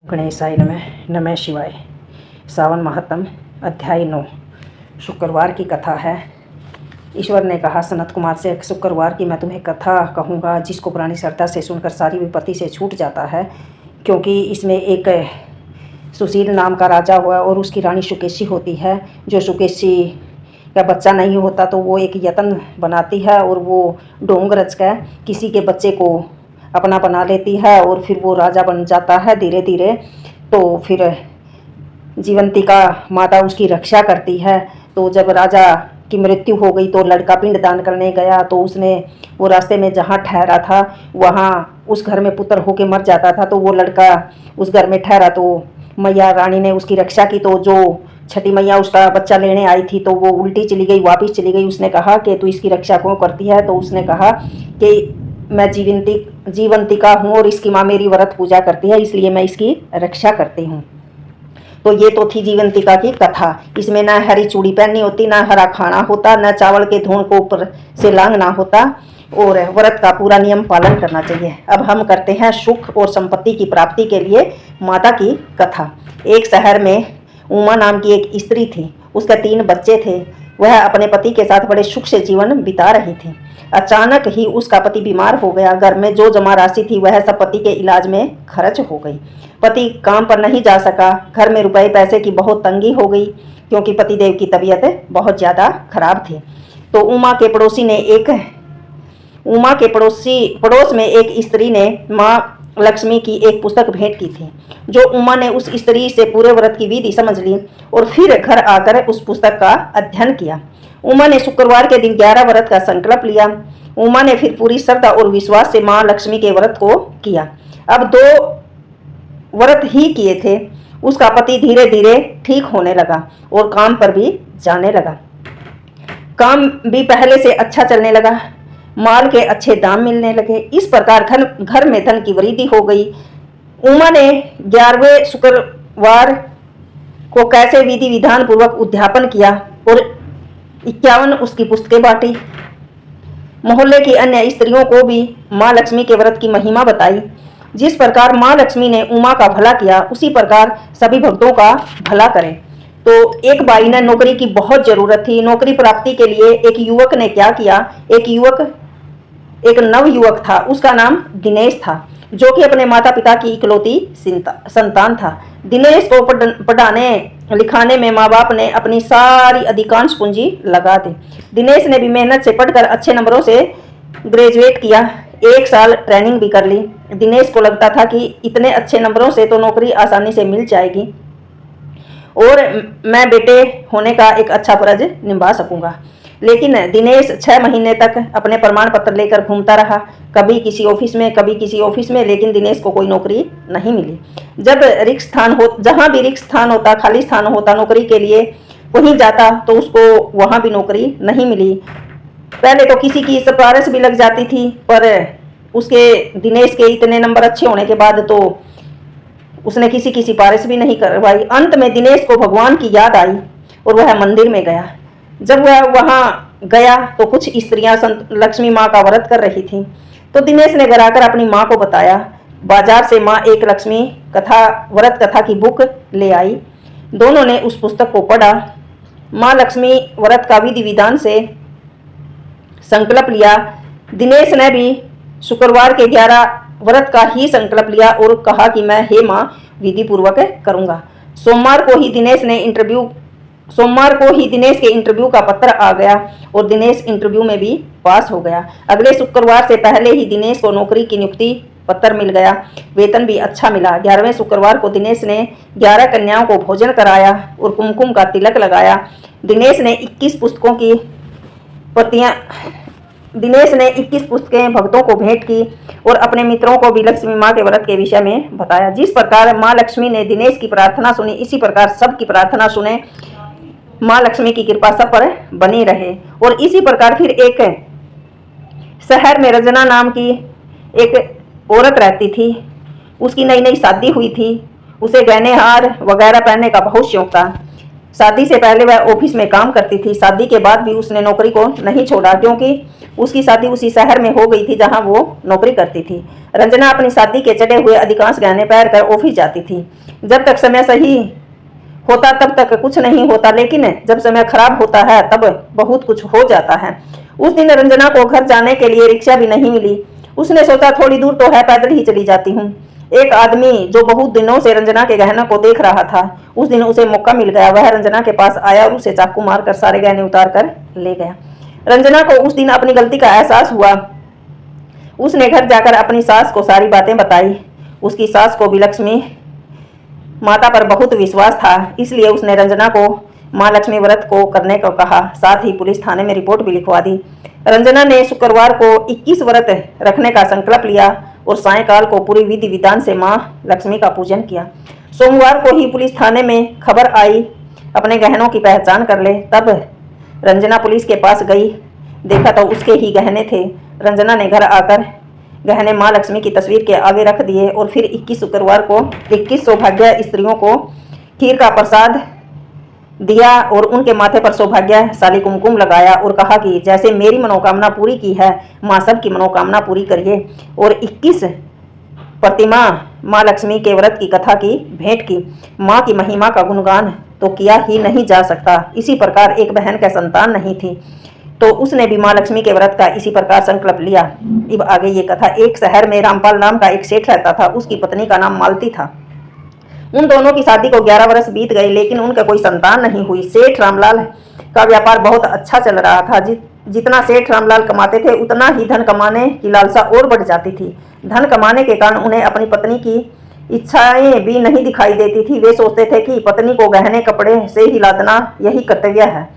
गणेशाय नमः। नमः शिवाय। सावन महात्म अध्याय 9। शुक्रवार की कथा है। ईश्वर ने कहा सनत कुमार से, शुक्रवार की मैं तुम्हें कथा कहूँगा जिसको पुरानी श्रद्धा से सुनकर सारी विपत्ति से छूट जाता है, क्योंकि इसमें एक सुशील नाम का राजा हुआ और उसकी रानी सुकेशी होती है। जो सुकेशी का बच्चा नहीं होता तो वो एक यतन बनाती है और वो ढोंग रच कर किसी के बच्चे को अपना बना लेती है और फिर वो राजा बन जाता है धीरे धीरे। तो फिर जीवंतिका माता उसकी रक्षा करती है। तो जब राजा की मृत्यु हो गई तो लड़का पिंड दान करने गया, तो उसने वो रास्ते में जहाँ ठहरा था वहाँ उस घर में पुत्र होके मर जाता था। तो वो लड़का उस घर में ठहरा तो मैया रानी ने उसकी रक्षा की। तो जो छठी मैया उसका बच्चा लेने आई थी तो वो उल्टी चली गई, वापस चली गई। उसने कहा कि तू इसकी रक्षा क्यों करती है? तो उसने कहा कि मैं जीवंतिका हूँ और इसकी माँ मेरी व्रत पूजा करती है, इसलिए मैं इसकी रक्षा करती हूँ। तो ये तो थी जीवंतिका की कथा। इसमें ना हरी चूड़ी पहननी होती, ना हरा खाना होता, ना चावल के धोन को ऊपर से लांघना होता और व्रत का पूरा नियम पालन करना चाहिए। अब हम करते हैं सुख और संपत्ति की प्राप्ति के लिए माता की कथा। एक शहर में उमा नाम की एक स्त्री थी। उसके 3 बच्चे थे। वह अपने पति के साथ बड़े सुख से जीवन बिता रही थी। अचानक ही उसका पति बीमार हो गया। घर में जो जमा राशि थी वह सब पति के इलाज में खर्च हो गई। पति काम पर नहीं जा सका। घर में रुपए पैसे की बहुत तंगी हो गई, क्योंकि पतिदेव की तबीयत बहुत ज़्यादा खराब थी। तो उमा के पड़ोस में एक स्त्री ने माँ लक्ष्मी की एक पुस्तक भेंट की थी। जो उमा ने उस स्त्री से पूरे व्रत की विधि समझ ली और फिर घर आकर उस पुस्तक का अध्ययन किया। उमा ने शुक्रवार के दिन 11 व्रत का संकल्प लिया। उमा ने फिर पूरी श्रद्धा और विश्वास से माँ लक्ष्मी के व्रत को किया। अब 2 व्रत ही किए थे। उसका पति धीरे धीरे ठीक होने लगा और काम पर भी जाने लगा। काम भी पहले से अच्छा चलने लगा। माल के अच्छे दाम मिलने लगे। इस प्रकार घर में धन की वृद्धि हो गई। उमा ने 11वें शुक्रवार को कैसे विधि विधान पूर्वक उद्यापन किया और 51 उसकी पुस्तकें बांटी। मोहल्ले की अन्य स्त्रियों को भी माँ लक्ष्मी के व्रत की महिमा बताई। जिस प्रकार माँ लक्ष्मी ने उमा का भला किया, उसी प्रकार सभी भक्तों का भला करें। तो एक बाई ने नौकरी की बहुत जरूरत थी। नौकरी प्राप्ति के लिए एक युवक ने क्या किया, एक नव युवक था। उसका नाम दिनेश था, जो कि अपने माता पिता की इकलौती संतान था। दिनेश को पढ़ाने लिखाने में माँ बाप ने अपनी सारी अधिकांश पूंजी लगा दी। दिनेश ने भी मेहनत से पढ़कर अच्छे नंबरों से ग्रेजुएट किया। 1 साल ट्रेनिंग भी कर ली। दिनेश को लगता था कि इतने अच्छे नंबरों से तो नौकरी आसानी से मिल जाएगी और मैं बेटे होने का एक अच्छा फर्ज निभा सकूंगा। लेकिन दिनेश 6 महीने तक अपने प्रमाण पत्र लेकर घूमता रहा, कभी किसी ऑफिस में कभी किसी ऑफिस में, लेकिन दिनेश को कोई नौकरी नहीं मिली। जहाँ भी रिक्त स्थान होता, खाली स्थान होता नौकरी के लिए, वहीं जाता तो उसको वहाँ भी नौकरी नहीं मिली। पहले तो किसी की सिफारिश भी लग जाती थी, पर उसके दिनेश के इतने नंबर अच्छे होने के बाद तो उसने किसी की सिफारिश भी नहीं करवाई। अंत में दिनेश को भगवान की याद आई और वह मंदिर में गया। जब वह वहाँ गया तो कुछ स्त्रियां लक्ष्मी माँ का व्रत कर रही थीं। तो दिनेश ने घर आकर अपनी माँ को बताया। बाजार से माँ एक लक्ष्मी व्रत कथा की बुक ले आई। दोनों ने उस पुस्तक को पढ़ा। माँ लक्ष्मी व्रत का विधि विधान से संकल्प लिया। दिनेश ने भी शुक्रवार के 11 व्रत का ही संकल्प लिया और कहा कि मैं हे माँ विधि पूर्वक करूँगा। सोमवार को ही दिनेश के इंटरव्यू का पत्र आ गया और दिनेश इंटरव्यू में भी पास हो गया। अगले शुक्रवार से पहले ही दिनेश को नौकरी की नियुक्ति पत्र मिल गया। वेतन भी अच्छा मिला। 11वें शुक्रवार को दिनेश ने 11 कन्याओं को भोजन कराया और कुमकुम का तिलक लगाया। दिनेश ने 21 पुस्तकें भक्तों को भेंट की और अपने मित्रों को भी लक्ष्मी माँ के व्रत के विषय में बताया। जिस प्रकार माँ लक्ष्मी ने दिनेश की प्रार्थना सुनी, इसी प्रकार सबकी प्रार्थना सुने। माँ लक्ष्मी की कृपा सब पर बनी रहे। और इसी प्रकार फिर एक शहर में रजना नाम की एक औरत रहती थी। उसकी नई नई शादी हुई थी। उसे गहने हार वगैरह पहनने का बहुत शौक था। शादी से पहले वह ऑफिस में काम करती थी। शादी के बाद भी उसने नौकरी को नहीं छोड़ा, क्योंकि उसकी शादी उसी शहर में हो गई थी जहां वो नौकरी करती थी। रंजना अपनी शादी के चढ़े हुए अधिकांश गहने पहन कर ऑफिस जाती थी। जब तक समय सही होता तब तक कुछ नहीं होता, लेकिन जब समय खराब होता है तब बहुत कुछ हो जाता है। उस दिन रंजना को घर जाने के लिए रिक्शा भी नहीं मिली। उसने सोचा थोड़ी दूर तो है, पैदल ही चली जाती हूँ। एक आदमी जो बहुत दिनों से रंजना के गहनों को देख रहा था, उस दिन उसे मौका मिल गया। वह रंजना के पास आया और उसे चाकू मारकर सारे गहने उतार कर ले गया। रंजना को उस दिन अपनी गलती का एहसास हुआ। उसने घर जाकर अपनी सास को सारी बातें बताई। उसकी सास को भी लक्ष्मी माता पर बहुत विश्वास था, इसलिए उसने रंजना को माँ लक्ष्मी व्रत को करने को कहा। साथ ही पुलिस थाने में रिपोर्ट भी लिखवा दी। रंजना ने शुक्रवार को 21 व्रत रखने का संकल्प लिया और सायंकाल को पूरी विधि विधान से माँ लक्ष्मी का पूजन किया। सोमवार को ही पुलिस थाने में खबर आई अपने गहनों की पहचान कर ले। तब रंजना पुलिस के पास गई, देखा तो उसके ही गहने थे। रंजना ने घर आकर गहने माँ लक्ष्मी की तस्वीर के आगे रख दिए और फिर 21 शुक्रवार को 21 सौभाग्य स्त्रियों को खीर का प्रसाद दिया और उनके माथे पर सौभाग्यशाली कुमकुम लगाया और कहा कि जैसे मेरी मनोकामना पूरी की है, माँ सबकी मनोकामना पूरी करिए। और 21 प्रतिमा माँ लक्ष्मी के व्रत की कथा की भेंट की। माँ की महिमा का गुणगान तो किया ही नहीं जा सकता। इसी प्रकार एक बहन का संतान नहीं थी, तो उसने भी माँ लक्ष्मी के व्रत का इसी प्रकार संकल्प लिया। अब आगे ये कथा। एक शहर में रामपाल नाम का एक सेठ रहता था। उसकी पत्नी का नाम मालती था। उन दोनों की शादी को 11 वर्ष बीत गए, लेकिन उनका कोई संतान नहीं हुई। सेठ रामलाल का व्यापार बहुत अच्छा चल रहा था। जितना सेठ रामलाल कमाते थे, उतना ही धन कमाने की लालसा और बढ़ जाती थी। धन कमाने के कारण उन्हें अपनी पत्नी की इच्छाएं भी नहीं दिखाई देती थी। वे सोचते थे कि पत्नी को गहने कपड़े से ही लादना यही कर्तव्य है।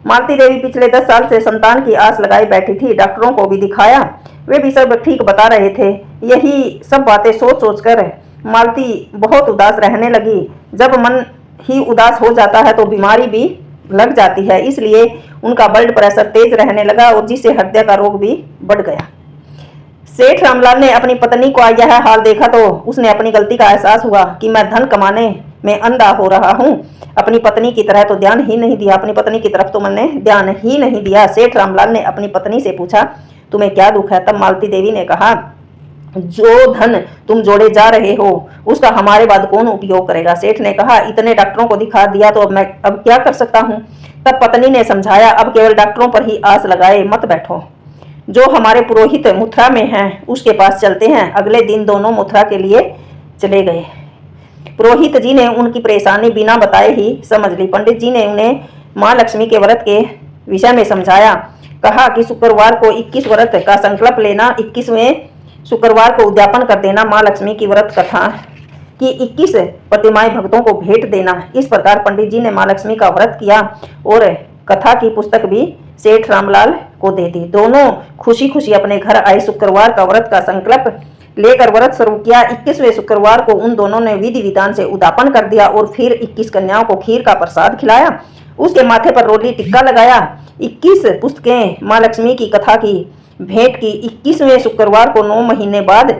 मालती देवी पिछले 10 साल से संतान की आस लगाई बैठी थी। डॉक्टरों को भी दिखाया, वे भी सब ठीक बता रहे थे। यही सब बातें सोच सोच कर मालती बहुत उदास रहने लगी। जब मन ही उदास हो जाता है तो बीमारी भी लग जाती है, इसलिए उनका ब्लड प्रेशर तेज रहने लगा और जिससे हृदय का रोग भी बढ़ गया। सेठ रामलाल ने अपनी पत्नी को यह हाल देखा तो उसने अपनी गलती का एहसास हुआ कि मैं धन कमाने में अंधा हो रहा हूँ। अपनी पत्नी की तरह तो ध्यान ही नहीं दिया, अपनी पत्नी की तरफ तो मैंने ध्यान ही नहीं दिया। सेठ रामलाल ने अपनी पत्नी से पूछा, तुम्हें क्या दुख है? तब मालती देवी ने कहा, जो धन तुम जोड़े जा रहे हो उसका हमारे बाद कौन उपयोग करेगा? सेठ ने कहा, इतने डॉक्टरों को दिखा दिया तो अब क्या कर सकता हूँ? तब पत्नी ने समझाया, अब केवल डॉक्टरों पर ही आस लगाए मत बैठो। जो हमारे पुरोहित मथुरा में हैं उसके पास चलते हैं। अगले दिन दोनों मथुरा के लिए चले गए। पुरोहित जी ने उनकी परेशानी बिना बताए ही समझ ली। पंडित जी ने उन्हें माँ लक्ष्मी के व्रत के विषय में समझाया। कहा कि शुक्रवार को 21 व्रत का संकल्प लेना, 21वें शुक्रवार को उद्यापन कर देना, माँ लक्ष्मी की व्रत कथा की 21 प्रतिमाएं भक्तों को भेंट देना। इस प्रकार पंडित जी ने माँ लक्ष्मी का व्रत किया और कथा की पुस्तक भी सेठ रामलाल को दे दी। दोनों खुशी खुशी अपने घर आए। शुक्रवार का व्रत का संकल्प लेकर व्रत शुरू किया। 21वें शुक्रवार को उन दोनों ने विधि विधान से उद्यापन कर दिया और फिर 21 कन्याओं को खीर का प्रसाद खिलाया। उसके माथे पर रोली टिक्का लगाया। 21 पुस्तकें माँ लक्ष्मी की कथा की भेंट की। 21वें शुक्रवार को 9 महीने बाद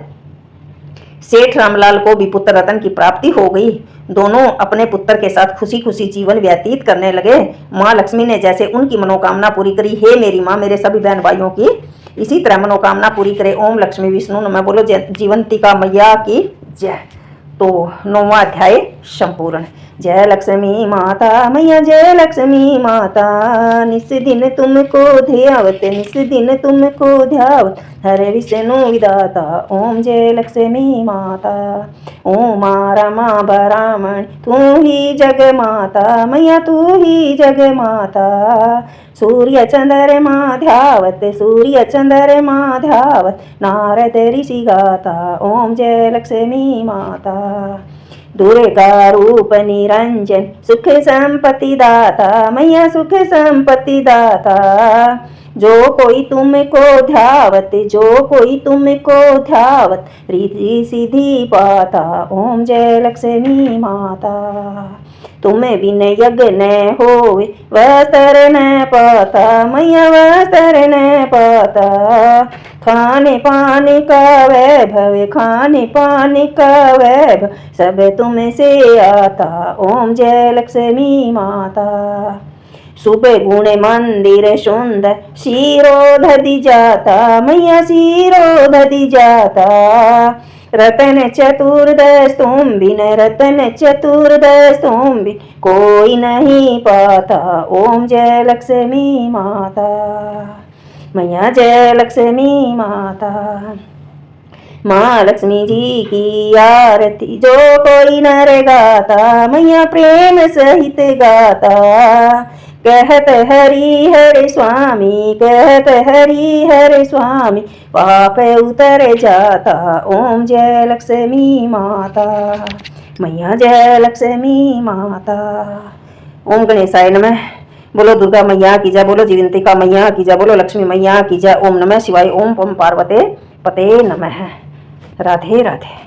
सेठ रामलाल को भी पुत्र रतन की प्राप्ति हो गई। दोनों अपने पुत्र के साथ खुशी खुशी जीवन व्यतीत करने लगे। माँ लक्ष्मी ने जैसे उनकी मनोकामना पूरी करी, हे मेरी माँ मेरे सभी बहन भाइयों की इसी तरह मनोकामना पूरी करे। ओम लक्ष्मी विष्णु नमः। बोलो जीवंतिका मैया की जय। तो 9वां अध्याय संपूर्ण। जय लक्ष्मी माता मैया जय लक्ष्मी माता, निस दिन तुमको ध्यावत निस दिन तुमको ध्यावत, हरे विष्णु विदाता ओम जय लक्ष्मी माता। ओम रमा ब्राह्मण तू ही जग माता, मैया तू ही जग माता। सूर्य चंद्रमा ध्यावत सूर्य चंद्रमा ध्यावत, नारद ऋषि गाता ओम जय लक्ष्मी माता। दुर्गा रूप निरंजन सुख संपत्ति दाता, मैया सुख संपत्ति दाता। जो कोई तुमको ध्यावत जो कोई तुमको ध्यावत, रिद्धि सिद्धि पाता ओम जय लक्ष्मी माता। तुम्हें बिन यज्ञ न होवे वस्त्र न पाता मैया वस्त्र न पाता। खाने पाने का वैभव खाने पाने का वैभव सब तुमसे आता ओम जय लक्ष्मी माता। सुबह गुण मंदिर सुंदर शिरोधि जाता मैया शिरोधि जाता। रतन चतुर्दश तुम बिन रतन चतुर्दश तुम बिन कोई नहीं पाता ओम जय लक्ष्मी माता। मैया जय लक्ष्मी माता। माँ लक्ष्मी जी की आरती जो कोई नर गाता मैया प्रेम सहित गाता। कहत हरि हरे स्वामी कहत हरि हरे स्वामी पाप उतर जाता ओम जय लक्ष्मी माता। मैया जय लक्ष्मी माता। ओम गणेशाय नमः। बोलो दुर्गा मैया की जय, बोलो जीवंतिका मैया की जय, बोलो लक्ष्मी मैया की जय। ओम नमः शिवाय। ओम पम पार्वते पते नमः। राधे राधे।